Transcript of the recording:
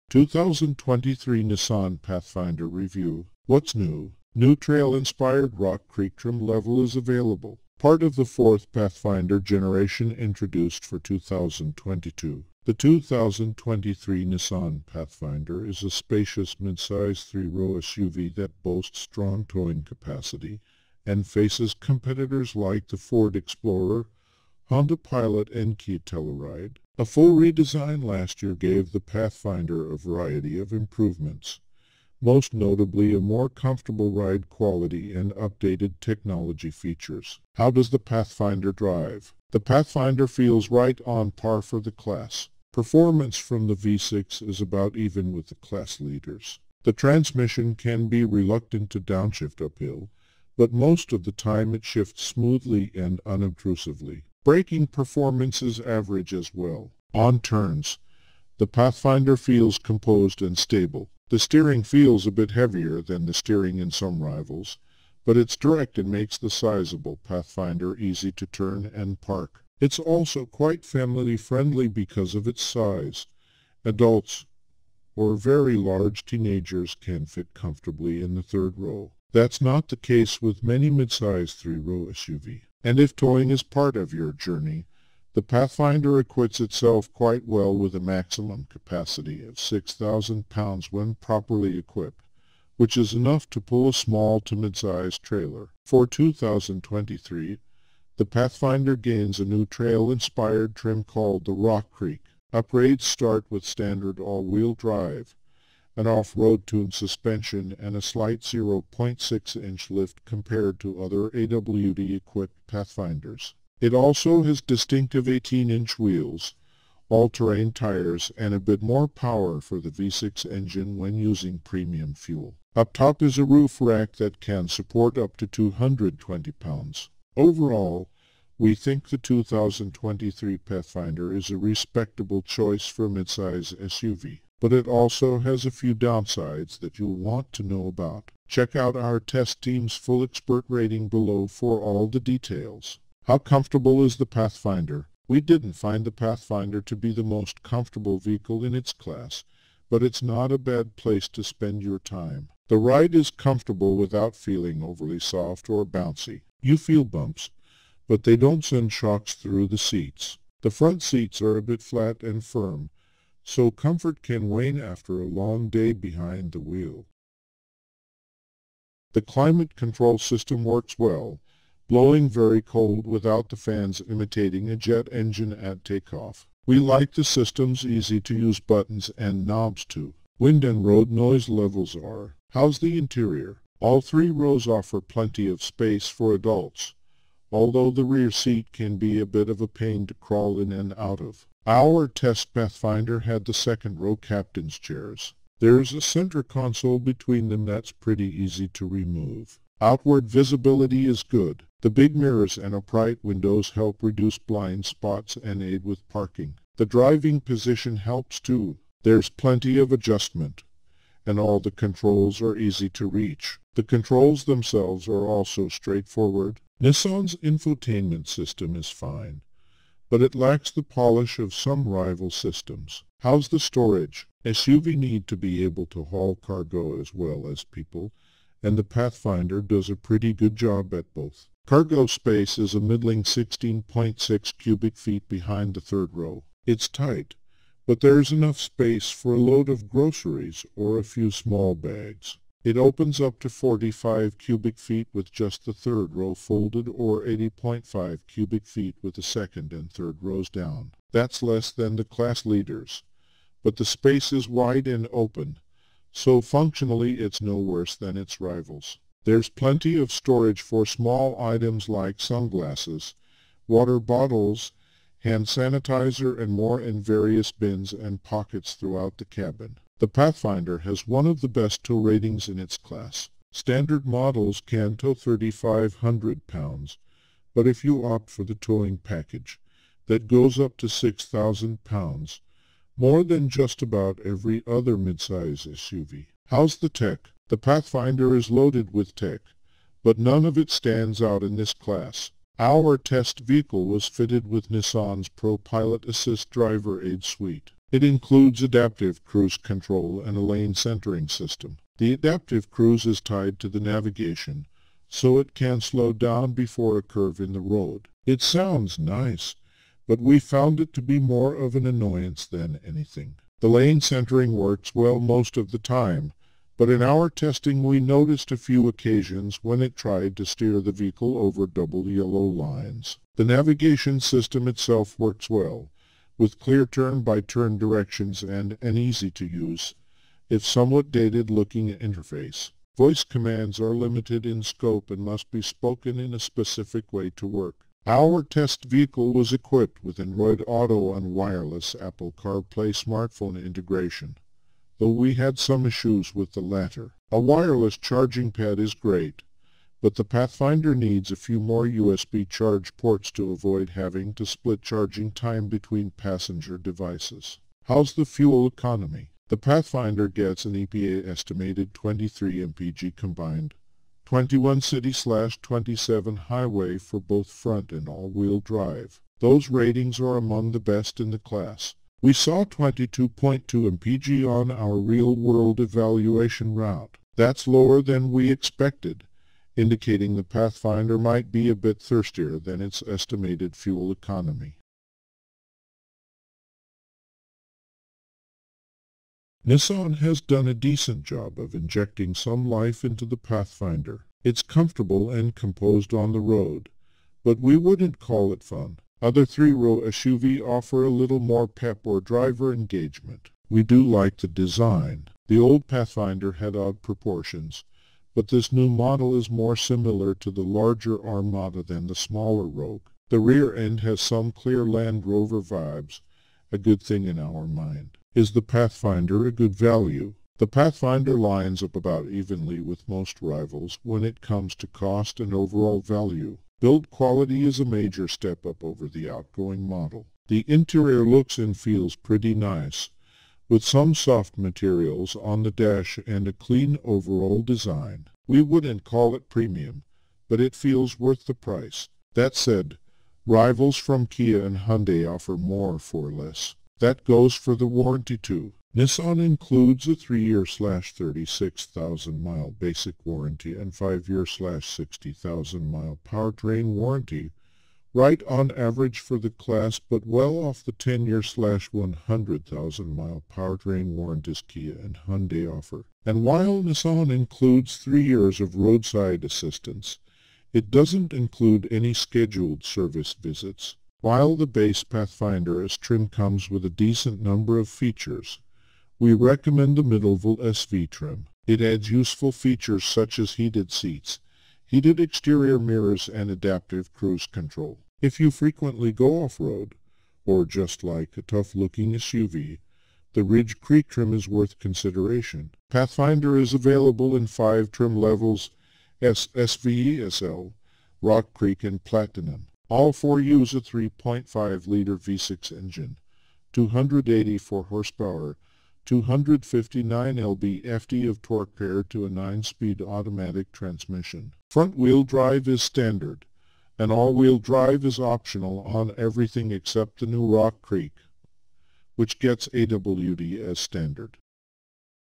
2023 Nissan Pathfinder Review. What's new? New trail-inspired Rock Creek trim level is available. Part of the fourth Pathfinder generation introduced for 2022. The 2023 Nissan Pathfinder is a spacious midsize three-row SUV that boasts strong towing capacity and faces competitors like the Ford Explorer, Honda Pilot, and Kia Telluride. A full redesign last year gave the Pathfinder a variety of improvements, most notably a more comfortable ride quality and updated technology features. How does the Pathfinder drive? The Pathfinder feels right on par for the class. Performance from the V6 is about even with the class leaders. The transmission can be reluctant to downshift uphill, but most of the time it shifts smoothly and unobtrusively. Braking performance is average as well. On turns, the Pathfinder feels composed and stable. The steering feels a bit heavier than the steering in some rivals, but it's direct and makes the sizable Pathfinder easy to turn and park. It's also quite family-friendly because of its size. Adults or very large teenagers can fit comfortably in the third row. That's not the case with many mid-size three-row SUV. And if towing is part of your journey, the Pathfinder acquits itself quite well with a maximum capacity of 6,000 pounds when properly equipped, which is enough to pull a small to mid-sized trailer. For 2023, the Pathfinder gains a new trail-inspired trim called the Rock Creek. Upgrades start with standard all-wheel drive, an off-road tuned suspension, and a slight 0.6-inch lift compared to other AWD-equipped Pathfinders. It also has distinctive 18-inch wheels, all-terrain tires, and a bit more power for the V6 engine when using premium fuel. Up top is a roof rack that can support up to 220 pounds. Overall, we think the 2023 Pathfinder is a respectable choice for midsize SUV. But it also has a few downsides that you'll want to know about. Check out our test team's full expert rating below for all the details. How comfortable is the Pathfinder? We didn't find the Pathfinder to be the most comfortable vehicle in its class, but it's not a bad place to spend your time. The ride is comfortable without feeling overly soft or bouncy. You feel bumps, but they don't send shocks through the seats. The front seats are a bit flat and firm, so comfort can wane after a long day behind the wheel. The climate control system works well, blowing very cold without the fans imitating a jet engine at takeoff. We like the system's easy-to-use buttons and knobs too. Wind and road noise levels are. How's the interior? All three rows offer plenty of space for adults, although the rear seat can be a bit of a pain to crawl in and out of. Our test Pathfinder had the second row captain's chairs. There's a center console between them that's pretty easy to remove. Outward visibility is good. The big mirrors and upright windows help reduce blind spots and aid with parking. The driving position helps too. There's plenty of adjustment, and all the controls are easy to reach. The controls themselves are also straightforward. Nissan's infotainment system is fine, but it lacks the polish of some rival systems. How's the storage? SUV need to be able to haul cargo as well as people, and the Pathfinder does a pretty good job at both. Cargo space is a middling 16.6 cubic feet behind the third row. It's tight, but there's enough space for a load of groceries or a few small bags. It opens up to 45 cubic feet with just the third row folded, or 80.5 cubic feet with the second and third rows down. That's less than the class leaders, but the space is wide and open, so functionally it's no worse than its rivals. There's plenty of storage for small items like sunglasses, water bottles, hand sanitizer, and more in various bins and pockets throughout the cabin. The Pathfinder has one of the best tow ratings in its class. Standard models can tow 3,500 pounds, but if you opt for the towing package, that goes up to 6,000 pounds, more than just about every other midsize SUV. How's the tech? The Pathfinder is loaded with tech, but none of it stands out in this class. Our test vehicle was fitted with Nissan's Pro Pilot Assist Driver Aid Suite. It includes adaptive cruise control and a lane centering system. The adaptive cruise is tied to the navigation, so it can slow down before a curve in the road. It sounds nice, but we found it to be more of an annoyance than anything. The lane centering works well most of the time, but in our testing we noticed a few occasions when it tried to steer the vehicle over double yellow lines. The navigation system itself works well, with clear turn-by-turn directions and an easy-to-use, if somewhat dated-looking interface. Voice commands are limited in scope and must be spoken in a specific way to work. Our test vehicle was equipped with Android Auto and wireless Apple CarPlay smartphone integration, though we had some issues with the latter. A wireless charging pad is great, but the Pathfinder needs a few more USB charge ports to avoid having to split charging time between passenger devices. How's the fuel economy? The Pathfinder gets an EPA estimated 23 mpg combined, 21 city/27 highway for both front and all-wheel drive. Those ratings are among the best in the class. We saw 22.2 mpg on our real-world evaluation route. That's lower than we expected, indicating the Pathfinder might be a bit thirstier than its estimated fuel economy. Nissan has done a decent job of injecting some life into the Pathfinder. It's comfortable and composed on the road, but we wouldn't call it fun. Other three-row SUVs offer a little more pep or driver engagement. We do like the design. The old Pathfinder had odd proportions, but this new model is more similar to the larger Armada than the smaller Rogue. The rear end has some clear Land Rover vibes, a good thing in our mind. Is the Pathfinder a good value? The Pathfinder lines up about evenly with most rivals when it comes to cost and overall value. Build quality is a major step up over the outgoing model. The interior looks and feels pretty nice, with some soft materials on the dash and a clean overall design. We wouldn't call it premium, but it feels worth the price. That said, rivals from Kia and Hyundai offer more for less. That goes for the warranty too. Nissan includes a 3-year/36,000-mile basic warranty and 5-year/60,000-mile powertrain warranty, right on average for the class, but well off the 10-year/100,000-mile powertrain warranties Kia and Hyundai offer. And while Nissan includes 3 years of roadside assistance, it doesn't include any scheduled service visits. While the base Pathfinder S trim comes with a decent number of features, we recommend the mid-level SV trim. It adds useful features such as heated seats, heated exterior mirrors, and adaptive cruise control. If you frequently go off-road, or just like a tough-looking SUV, the Ridge Creek trim is worth consideration. Pathfinder is available in 5 trim levels: S, SV, SL, Rock Creek, and Platinum. All 4 use a 3.5-liter V6 engine, 284 horsepower, 259 lb-ft of torque paired to a 9-speed automatic transmission. Front-wheel drive is standard, and all-wheel drive is optional on everything except the new Rock Creek, which gets AWD as standard.